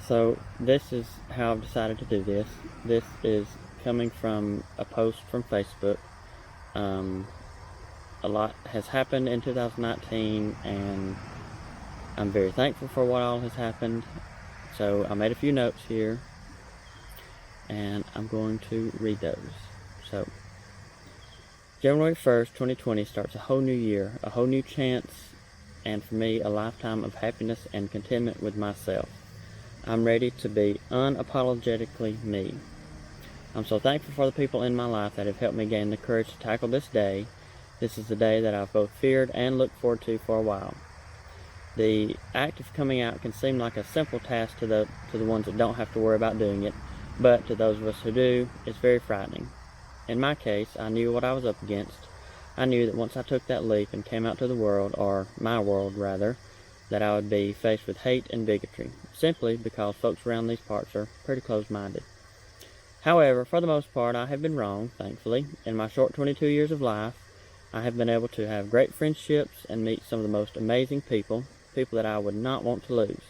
So this is how I've decided to do this. This is coming from a post from Facebook. A lot has happened in 2019, and I'm very thankful for what all has happened. So I made a few notes here, and I'm going to read those. So, January 1st, 2020 starts a whole new year, a whole new chance, and for me, a lifetime of happiness and contentment with myself. I'm ready to be unapologetically me. I'm so thankful for the people in my life that have helped me gain the courage to tackle this day. This is the day that I've both feared and looked forward to for a while. The act of coming out can seem like a simple task to the ones that don't have to worry about doing it, but to those of us who do, it's very frightening. In my case, I knew what I was up against. I knew that once I took that leap and came out to the world, or my world rather, that I would be faced with hate and bigotry, simply because folks around these parts are pretty closed-minded. However, for the most part, I have been wrong, thankfully. In my short 22 years of life, I have been able to have great friendships and meet some of the most amazing people that I would not want to lose.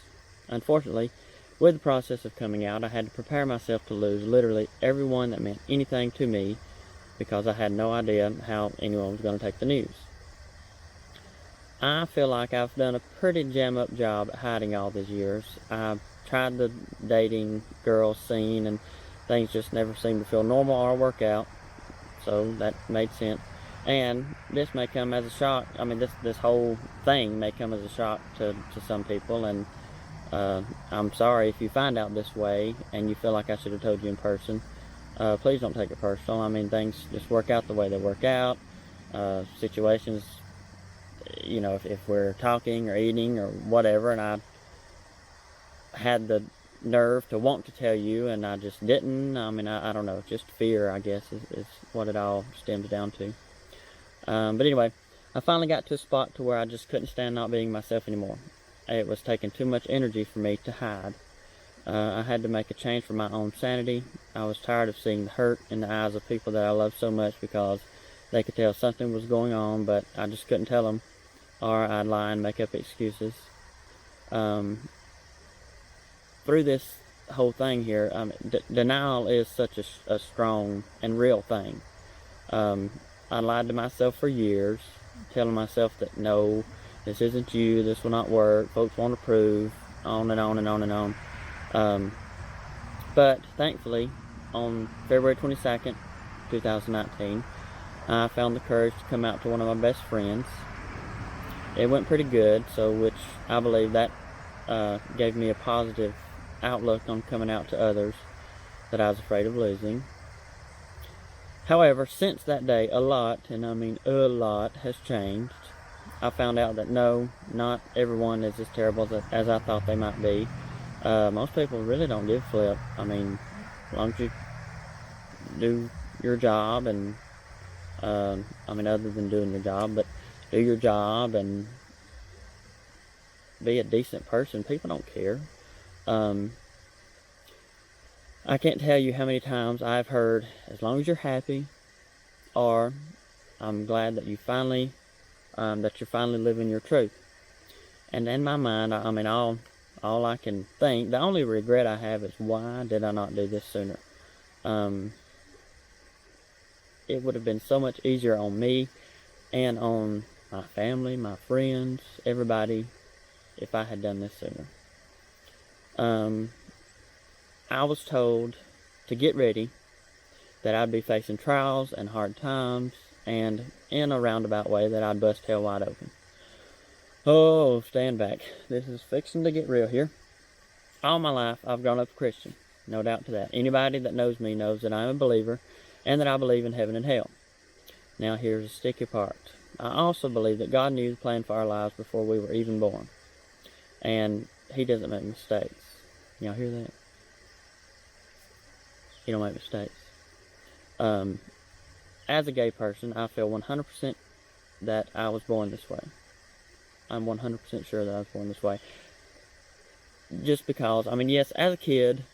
Unfortunately, with the process of coming out, I had to prepare myself to lose literally everyone that meant anything to me, because I had no idea how anyone was going to take the news. I feel like I've done a pretty jam-up job at hiding all these years. I've tried the dating girl scene, and things just never seem to feel normal or work out, so that made sense. And this may come as a shock. I mean, this whole thing may come as a shock to some people, and I'm sorry if you find out this way and you feel like I should have told you in person. Please don't take it personal. I mean, things just work out the way they work out. Situations, you know, if we're talking or eating or whatever, and I had the nerve to want to tell you and I just didn't. I mean, I don't know, just fear, I guess, is what it all stems down to. But anyway, I finally got to a spot to where I just couldn't stand not being myself anymore. It was taking too much energy for me to hide. I had to make a change for my own sanity. I was tired of seeing the hurt in the eyes of people that I love so much, because they could tell something was going on, but I just couldn't tell them, or I'd lie and make up excuses. Through this whole thing here, denial is such a strong and real thing. I lied to myself for years, telling myself that no, this isn't you, this will not work, folks won't approve, on and on and on and on. But thankfully, on February 22nd, 2019, I found the courage to come out to one of my best friends. It went pretty good, which I believe that gave me a positive outlook on coming out to others that I was afraid of losing. However, since that day, a lot, and I mean a lot, has changed. I found out that no, not everyone is as terrible as I thought they might be. Most people really don't give a flip. I mean, as long as you do your job, and I mean, other than doing your job, but do your job and be a decent person, people don't care. I can't tell you how many times I've heard, as long as you're happy, or I'm glad that you're finally living your truth. And in my mind, I mean, all I can think, the only regret I have is, why did I not do this sooner? It would have been so much easier on me and on my family, my friends, everybody, if I had done this sooner. I was told to get ready, that I'd be facing trials and hard times, and in a roundabout way that I'd bust hell wide open. Oh, stand back. This is fixing to get real here. All my life, I've grown up a Christian. No doubt to that. Anybody that knows me knows that I'm a believer, and that I believe in heaven and hell. Now here's the sticky part. I also believe that God knew the plan for our lives before we were even born. And He doesn't make mistakes. Y'all hear that? He don't make mistakes. As a gay person, I feel 100% that I was born this way. I'm 100% sure that I was born this way. Just because, I mean, yes, as a kid,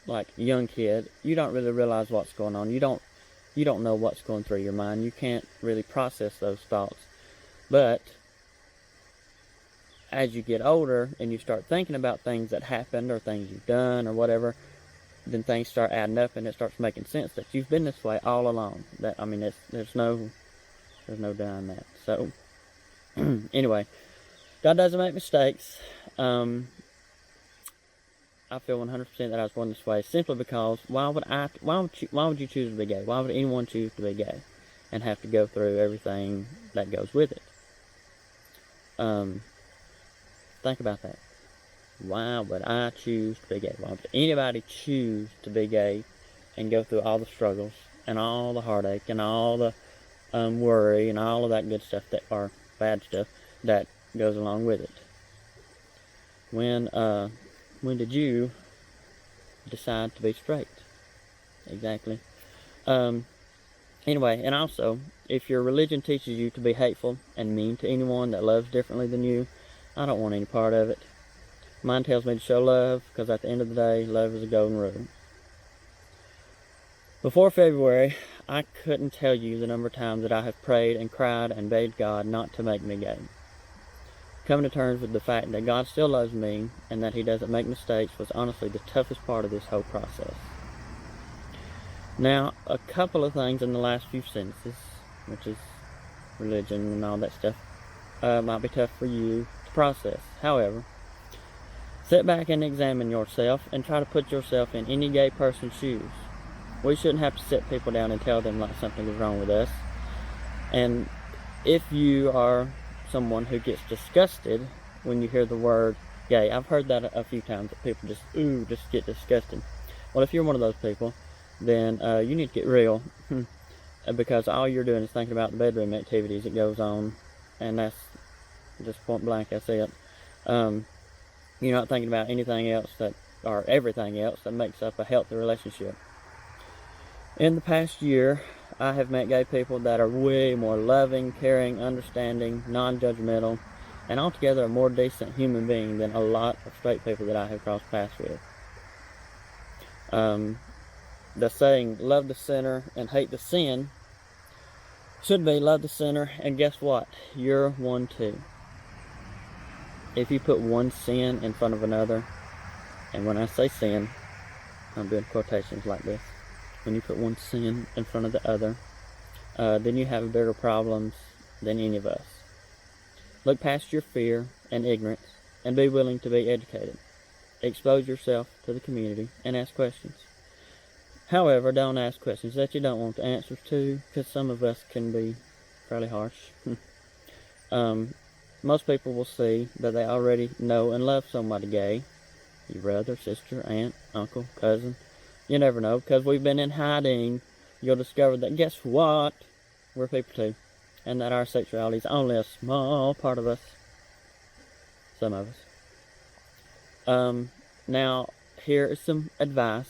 like a young kid, you don't really realize what's going on. You don't know what's going through your mind. You can't really process those thoughts. But as you get older and you start thinking about things that happened or things you've done or whatever, then things start adding up and it starts making sense that you've been this way all along. That, I mean, there's no denying that. So, anyway, God doesn't make mistakes. I feel 100% that I was born this way simply because why would you choose to be gay? Why would anyone choose to be gay and have to go through everything that goes with it? Think about that. Why would I choose to be gay? Why would anybody choose to be gay and go through all the struggles and all the heartache and all the worry and all of that good stuff that are bad stuff that goes along with it? When did you decide to be straight? Exactly. Anyway, and also, if your religion teaches you to be hateful and mean to anyone that loves differently than you, I don't want any part of it. Mine tells me to show love, because at the end of the day, love is a golden rule. Before February, I couldn't tell you the number of times that I have prayed and cried and begged God not to make me gay. Coming to terms with the fact that God still loves me and that He doesn't make mistakes was honestly the toughest part of this whole process. Now, a couple of things in the last few sentences, which is religion and all that stuff, might be tough for you to process. However, sit back and examine yourself and try to put yourself in any gay person's shoes. We shouldn't have to sit people down and tell them like something is wrong with us. And if you are someone who gets disgusted when you hear the word gay, I've heard that a few times, that people just get disgusted. Well, if you're one of those people, then you need to get real, because all you're doing is thinking about the bedroom activities that goes on, and that's just point blank, that's it. You're not thinking about anything else or everything else that makes up a healthy relationship. In the past year, I have met gay people that are way more loving, caring, understanding, non-judgmental, and altogether a more decent human being than a lot of straight people that I have crossed paths with. The saying, love the sinner and hate the sin, should be love the sinner, and guess what? You're one too. If you put one sin in front of another, and when I say sin, I'm doing quotations like this. When you put one sin in front of the other, then you have bigger problems than any of us. Look past your fear and ignorance and be willing to be educated. Expose yourself to the community and ask questions. However, don't ask questions that you don't want the answers to, because some of us can be fairly harsh. Most people will see that they already know and love somebody gay. Your brother, sister, aunt, uncle, cousin. You never know, because we've been in hiding. You'll discover that, guess what? We're people too. And that our sexuality is only a small part of us. Some of us. Now, here is some advice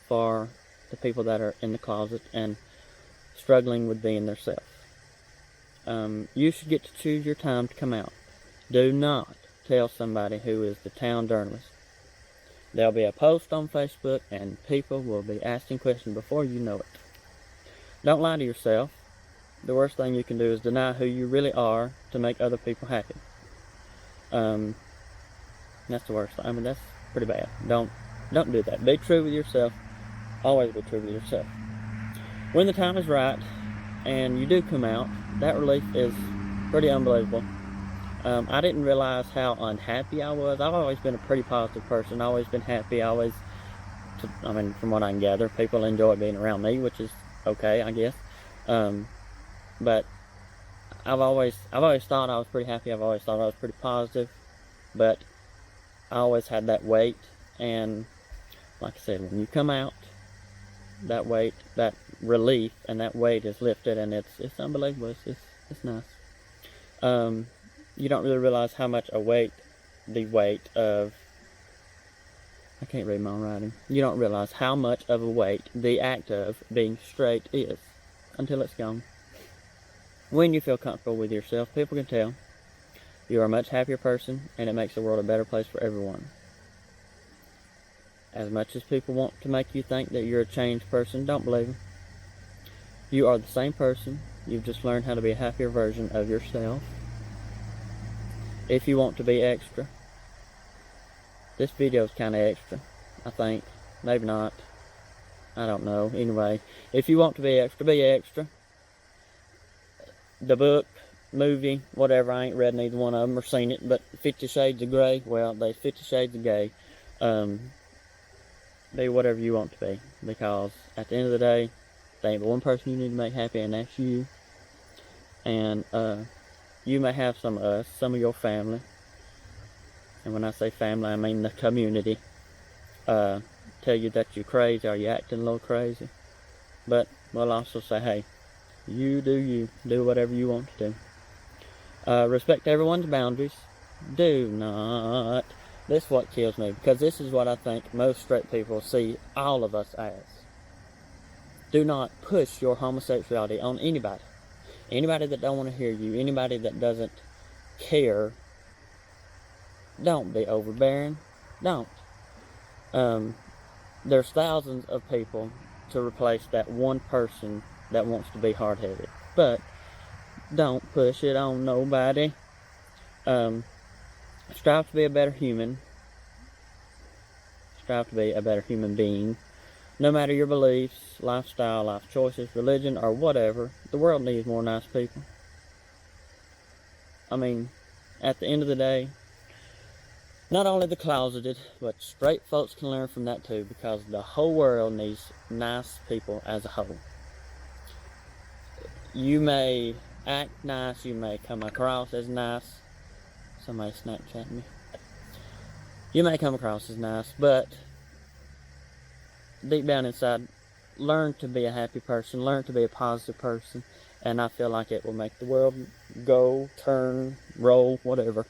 for the people that are in the closet and struggling with being their self. You should get to choose your time to come out. Do not tell somebody who is the town journalist. There'll be a post on Facebook and people will be asking questions before you know it. Don't lie to yourself. The worst thing you can do is deny who you really are to make other people happy. That's the worst. I mean, that's pretty bad. Don't do that. Be true with yourself. Always be true with yourself. When the time is right and you do come out, that relief is pretty unbelievable. I didn't realize how unhappy I was. I've always been a pretty positive person. I've always been happy. From what I can gather, people enjoy being around me, which is okay, I guess. But I've always thought I was pretty happy. I've always thought I was pretty positive. But I always had that weight. And like I said, when you come out, that weight, that relief, and that weight is lifted, and it's unbelievable. It's nice. You don't really realize how much the weight of, I can't read my own writing. You don't realize how much of a weight the act of being straight is until it's gone. When you feel comfortable with yourself, people can tell you are a much happier person, and it makes the world a better place for everyone. As much as people want to make you think that you're a changed person, don't believe them. You are the same person. You've just learned how to be a happier version of yourself. If you want to be extra, this video is kind of extra, I think. Maybe not. I don't know. Anyway, if you want to be extra, be extra. The book, movie, whatever, I ain't read neither one of them or seen it, but 50 Shades of Grey, well, they 50 Shades of Gay. Be whatever you want to be, because at the end of the day, there ain't one person you need to make happy, and that's you. And you may have some of us, some of your family, and when I say family, I mean the community, tell you that you're crazy, or you're acting a little crazy. But we'll also say, hey, you, do whatever you want to do. Respect everyone's boundaries. Do not. This is what kills me, because this is what I think most straight people see all of us as. Do not push your homosexuality on anybody. Anybody that don't want to hear you, anybody that doesn't care, don't be overbearing. Don't. There's thousands of people to replace that one person that wants to be hard-headed. But don't push it on nobody. Strive to be a better human. Strive to be a better human being. No matter your beliefs, lifestyle, life choices, religion, or whatever, the world needs more nice people. I mean, at the end of the day, not only the closeted, but straight folks can learn from that too, because the whole world needs nice people as a whole. You may act nice, you may come across as nice. Somebody Snapchat me. You may come across as nice, but deep down inside, learn to be a happy person, learn to be a positive person, and I feel like it will make the world go, turn, roll, whatever.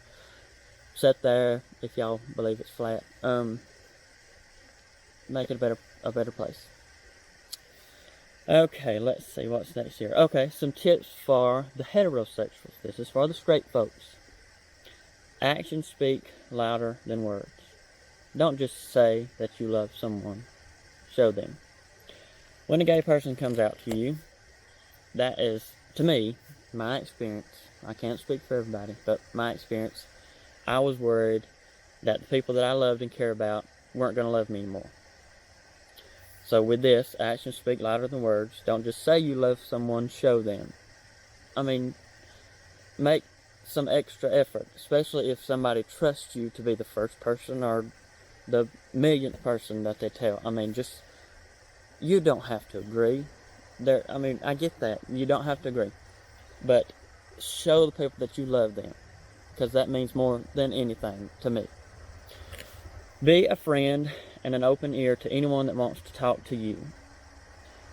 Sit there, if y'all believe it's flat. Make it a better place. Okay, let's see what's next here. Okay, some tips for the heterosexuals. This is for the straight folks. Actions speak louder than words. Don't just say that you love someone. Show them. When a gay person comes out to you, that is, to me, my experience. I can't speak for everybody, but my experience, I was worried that the people that I loved and cared about weren't going to love me anymore. So with this, actions speak louder than words. Don't just say you love someone, show them. I mean, make some extra effort, especially if somebody trusts you to be the first person or the millionth person that they tell. I mean, just, you don't have to agree. I mean, I get that. You don't have to agree. But show the people that you love them, because that means more than anything to me. Be a friend and an open ear to anyone that wants to talk to you.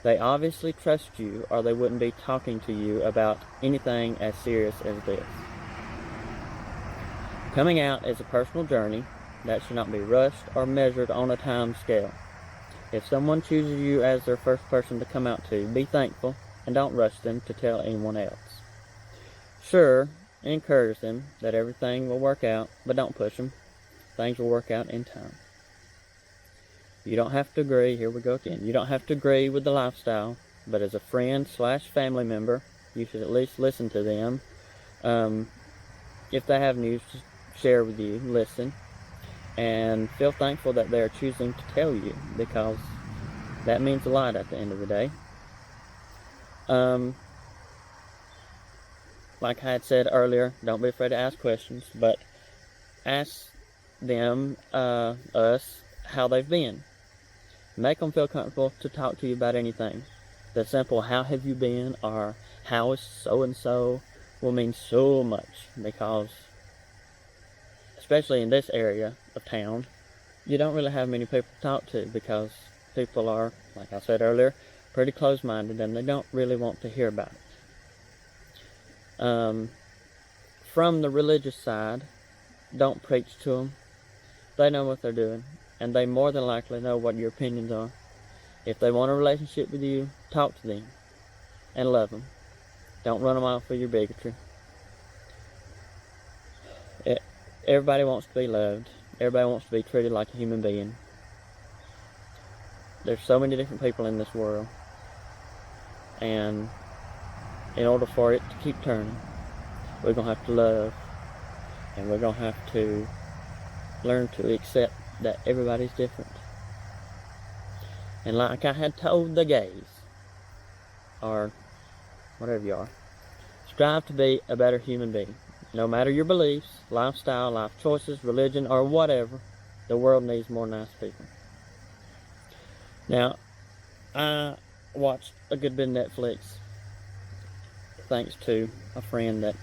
They obviously trust you, or they wouldn't be talking to you about anything as serious as this. Coming out is a personal journey that should not be rushed or measured on a time scale. If someone chooses you as their first person to come out to, be thankful and don't rush them to tell anyone else. Sure, encourage them that everything will work out, but don't push them. Things will work out in time. You don't have to agree, here we go again, you don't have to agree with the lifestyle, but as a friend/family member, you should at least listen to them. If they have news to share with you, listen. And feel thankful that they're choosing to tell you, because that means a lot at the end of the day. Like I had said earlier, don't be afraid to ask questions, but ask them, us, how they've been. Make them feel comfortable to talk to you about anything. The simple, how have you been, or how is so-and-so, will mean so much, because especially in this area of town, you don't really have many people to talk to, because people are, like I said earlier, pretty close-minded, and they don't really want to hear about it. From the religious side, don't preach to them. They know what they're doing, and they more than likely know what your opinions are. If they want a relationship with you, talk to them and love them. Don't run them off with your bigotry. Everybody wants to be loved. Everybody wants to be treated like a human being. There's so many different people in this world, and in order for it to keep turning, we're going to have to love And we're going to have to learn to accept that everybody's different. And like I had told the gays, or whatever you are, strive to be a better human being. No matter your beliefs, lifestyle, life choices, religion, or whatever, the world needs more nice people. Now, I watched a good bit of Netflix thanks to a friend that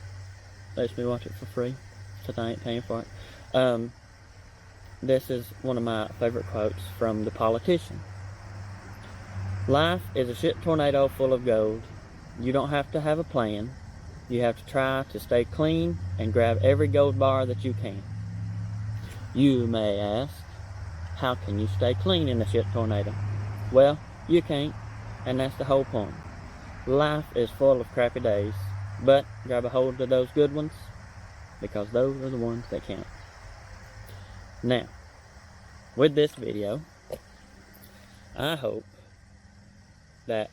lets me watch it for free because I ain't paying for it. This is one of my favorite quotes from The Politician. Life is a shit tornado full of gold. You don't have to have a plan. You have to try to stay clean and grab every gold bar that you can. You may ask, how can you stay clean in a shit tornado? Well, you can't, and that's the whole point. Life is full of crappy days, but grab a hold of those good ones, because those are the ones that count. Now, with this video, I hope that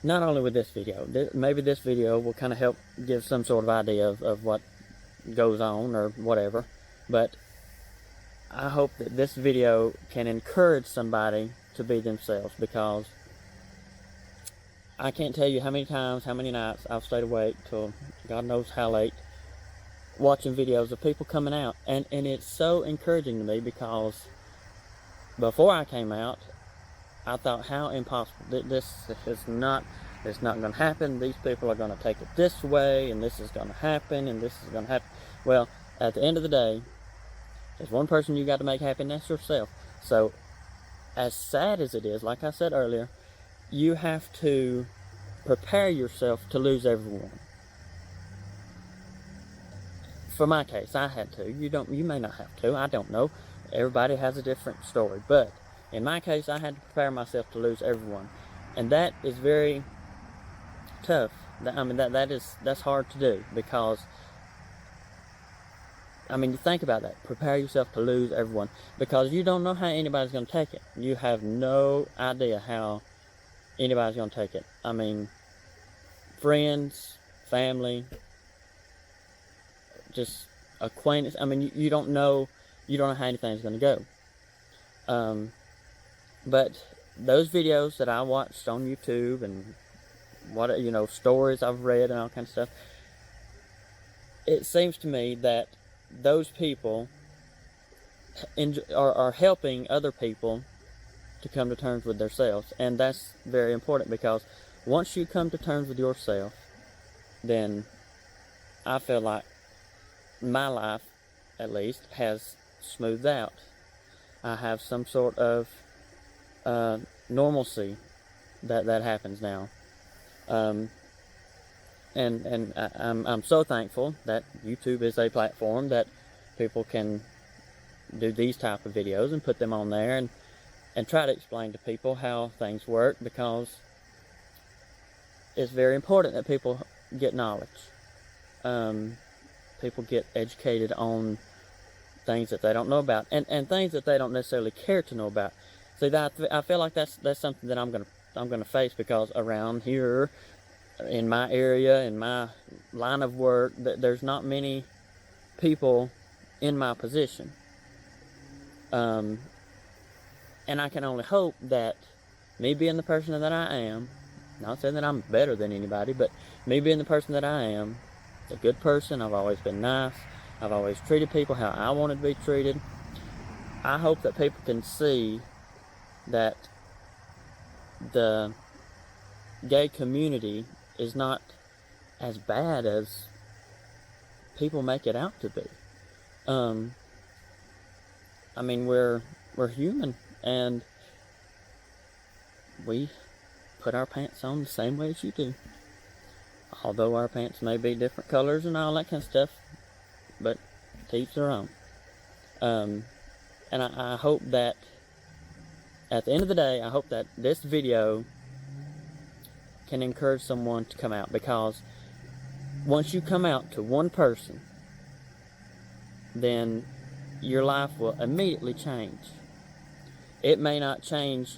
not only with this video, maybe this video will kind of help give some sort of idea of what goes on or whatever, but I hope that this video can encourage somebody to be themselves, because I can't tell you how many times, how many nights I've stayed awake till God knows how late watching videos of people coming out, and it's so encouraging to me, because before I came out I thought, how impossible, this is not, it's not going to happen, these people are going to take it this way, and this is going to happen, and this is going to happen. Well, at the end of the day, there's one person you got to make happy, and that's yourself. So as sad as it is, like I said earlier, you have to prepare yourself to lose everyone. For my case, I had to. You may not have to, I don't know. Everybody has a different story, but in my case, I had to prepare myself to lose everyone, and that is very tough. I mean, that's hard to do, because I mean, you think about that. Prepare yourself to lose everyone, because you don't know how anybody's going to take it. You have no idea how anybody's going to take it. I mean, friends, family, just acquaintance. I mean, you don't know how anything's going to go. But those videos that I watched on YouTube and stories I've read and all kinds of stuff, it seems to me that those people are helping other people to come to terms with themselves, and that's very important, because once you come to terms with yourself, then I feel like my life, at least, has smoothed out. I have some sort of normalcy that happens now, and I'm so thankful that YouTube is a platform that people can do these type of videos and put them on there and try to explain to people how things work, because it's very important that people get knowledge. People get educated on things that they don't know about, and things that they don't necessarily care to know about. See, I feel like that's something that I'm gonna face, because around here, in my area, in my line of work, there's not many people in my position, and I can only hope that me being the person that I am, not saying that I'm better than anybody, but me being the person that I am, a good person, I've always been nice, I've always treated people how I wanted to be treated. I hope that people can see that the gay community is not as bad as people make it out to be. I mean, we're human, and we put our pants on the same way as you do. Although our pants may be different colors and all that kind of stuff, but to each their own. And I hope that at the end of the day, I hope that this video can encourage someone to come out, because once you come out to one person, then your life will immediately change. It may not change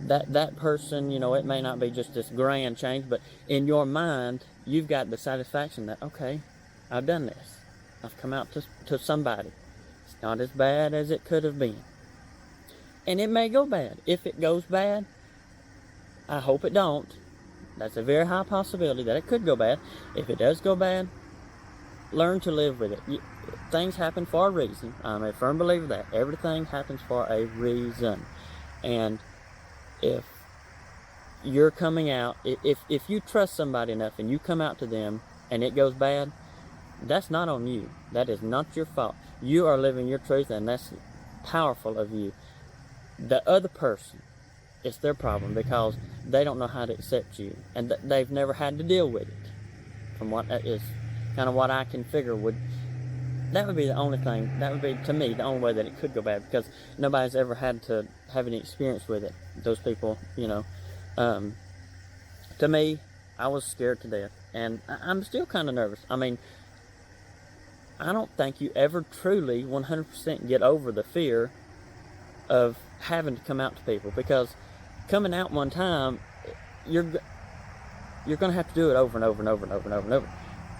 that person, it may not be just this grand change, but in your mind, you've got the satisfaction that, okay, I've done this. I've come out to somebody. It's not as bad as it could have been. And it may go bad. If it goes bad, I hope it don't. That's a very high possibility that it could go bad. If it does go bad, learn to live with it. Things happen for a reason. I'm a firm believer that everything happens for a reason. And if you're coming out, if you trust somebody enough and you come out to them and it goes bad, that's not on you. That is not your fault. You are living your truth, and that's powerful of you. The other person, it's their problem because they don't know how to accept you, and they've never had to deal with it. From what is kind of what I can figure that would be the only thing, that would be, to me, the only way that it could go bad, because nobody's ever had to have any experience with it. Those people, you know, to me, I was scared to death, and I'm still kind of nervous. I mean, I don't think you ever truly 100% get over the fear of having to come out to people, because coming out one time, you're going to have to do it over and over and over and over and over and over.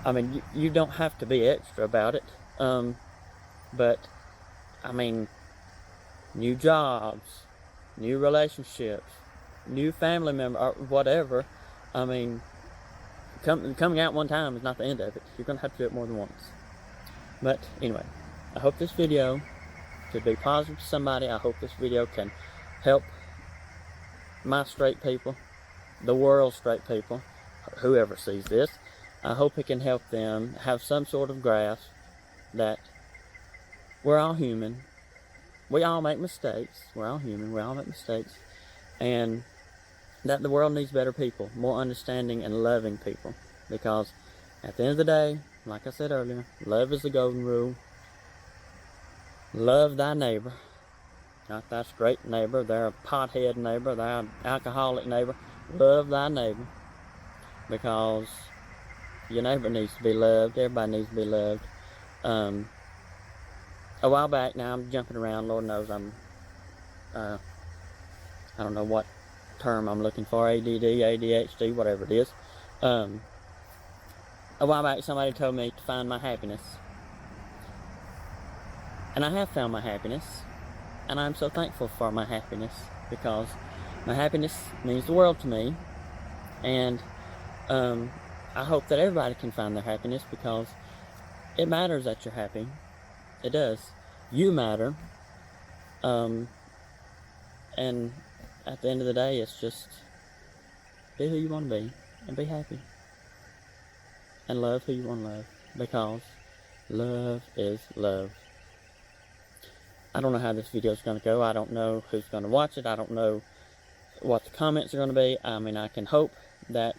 I mean, you don't have to be extra about it, but I mean, new jobs, new relationships, new family member, or whatever. I mean, coming out one time is not the end of it. You're going to have to do it more than once. But anyway, I hope this video could be positive to somebody. I hope this video can help my straight people, the world's straight people, whoever sees this. I hope it can help them have some sort of grasp that we're all human. We all make mistakes. We're all human. We all make mistakes. And that the world needs better people, more understanding and loving people. Because at the end of the day, like I said earlier, love is the golden rule. Love thy neighbor. Not thy straight neighbor, their pothead neighbor, thy alcoholic neighbor. Love thy neighbor. Because your neighbor needs to be loved. Everybody needs to be loved. A while back, now I'm jumping around, Lord knows I don't know what term I'm looking for, ADD, ADHD, whatever it is. A while back, somebody told me to find my happiness. And I have found my happiness. And I'm so thankful for my happiness, because my happiness means the world to me. And I hope that everybody can find their happiness, because it matters that you're happy. It does. You matter. And at the end of the day, it's just be who you want to be and be happy. And love who you want to love, because love is love. I don't know how this video is going to go. I don't know who's going to watch it. I don't know what the comments are going to be. I mean, I can hope that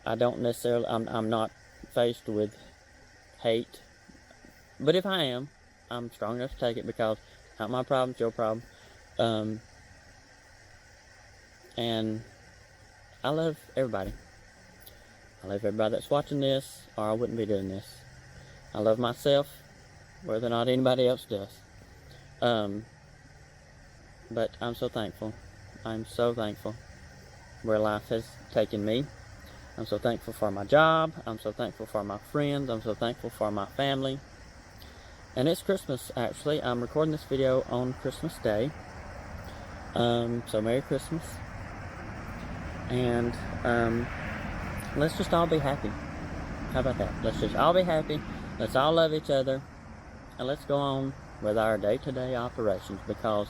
I don't necessarily, I'm not faced with hate. But if I am, I'm strong enough to take it, because it's not my problem, it's your problem. And I love everybody. I love everybody that's watching this, or I wouldn't be doing this. I love myself, whether or not anybody else does. But I'm so thankful. I'm so thankful where life has taken me. I'm so thankful for my job. I'm so thankful for my friends. I'm so thankful for my family. And it's Christmas, actually. I'm recording this video on Christmas Day. So Merry Christmas. And let's just all be happy. How about that? Let's just all be happy. Let's all love each other. And let's go on with our day-to-day operations, because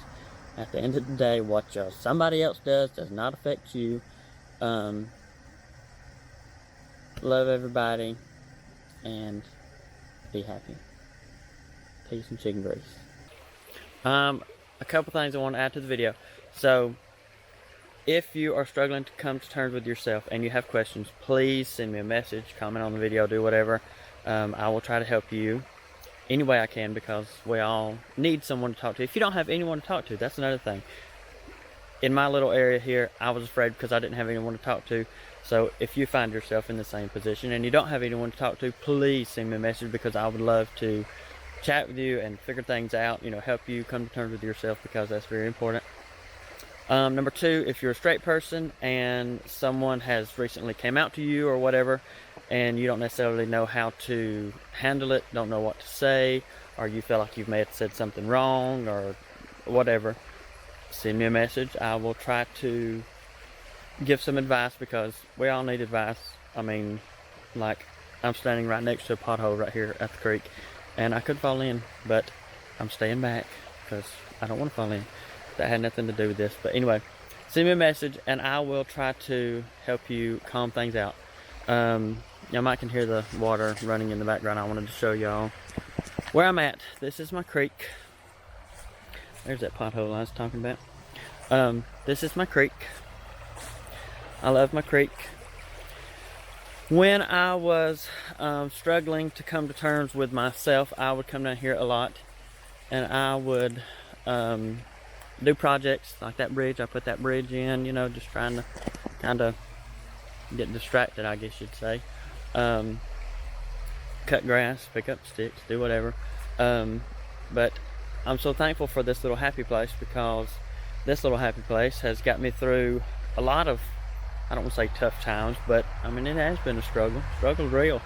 at the end of the day, what somebody else does not affect you. Love everybody and be happy. Peace and chicken grease. A couple things I want to add to the video. So, if you are struggling to come to terms with yourself and you have questions, please send me a message, comment on the video, do whatever. I will try to help you any way I can, because we all need someone to talk to. If you don't have anyone to talk to, that's another thing. In my little area here, I was afraid because I didn't have anyone to talk to. So if you find yourself in the same position and you don't have anyone to talk to, please send me a message, because I would love to chat with you and figure things out, you know, help you come to terms with yourself, because that's very important. Number two, if you're a straight person and someone has recently came out to you or whatever, and you don't necessarily know how to handle it, don't know what to say, or you feel like you may have said something wrong or whatever, send me a message. I will try to give some advice, because we all need advice. I mean, like, I'm standing right next to a pothole right here at the creek, and I could fall in, but I'm staying back because I don't want to fall in. That had nothing to do with this. But anyway, send me a message and I will try to help you calm things out. You might can hear the water running in the background. I wanted to show y'all where I'm at. This is my creek. There's that pothole I was talking about. This is my creek. I love my creek. When I was struggling to come to terms with myself, I would come down here a lot, and I would do projects like that bridge. I put that bridge in, you know, just trying to kind of get distracted, I guess you'd say. Cut grass, pick up sticks, do whatever. But I'm so thankful for this little happy place, because this little happy place has got me through a lot of, I don't want to say tough times, but I mean, it has been a struggle. Struggle's real.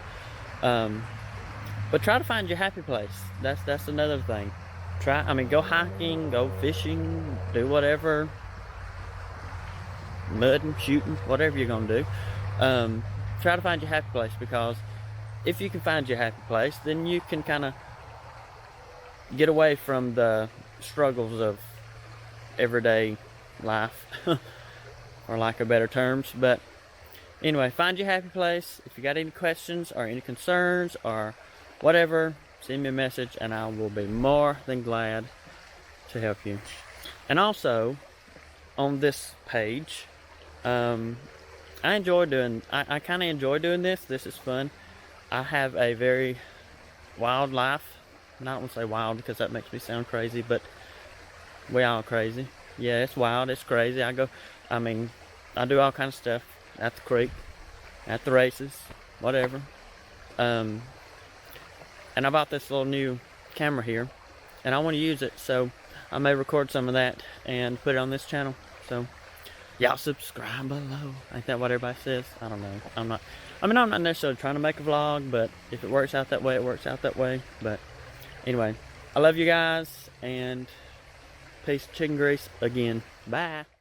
But try to find your happy place. That's another thing. Go hiking, go fishing, do whatever, mudding, shooting, whatever you're gonna do. Try to find your happy place, because if you can find your happy place, then you can kind of get away from the struggles of everyday life, or lack of better terms. But anyway, find your happy place. If you got any questions or any concerns or whatever, send me a message and I will be more than glad to help you. And also, on this page, I kind of enjoy doing this. This is fun. I have a very wild life. And I don't want to say wild because that makes me sound crazy, but we all crazy. Yeah, it's wild, it's crazy. I do all kind of stuff at the creek, at the races, whatever. And I bought this little new camera here, and I want to use it, so I may record some of that and put it on this channel. So y'all subscribe below. Ain't that what everybody says? I don't know. I'm not necessarily trying to make a vlog, but if it works out that way, it works out that way. But anyway, I love you guys, and peace, chicken grease again. Bye.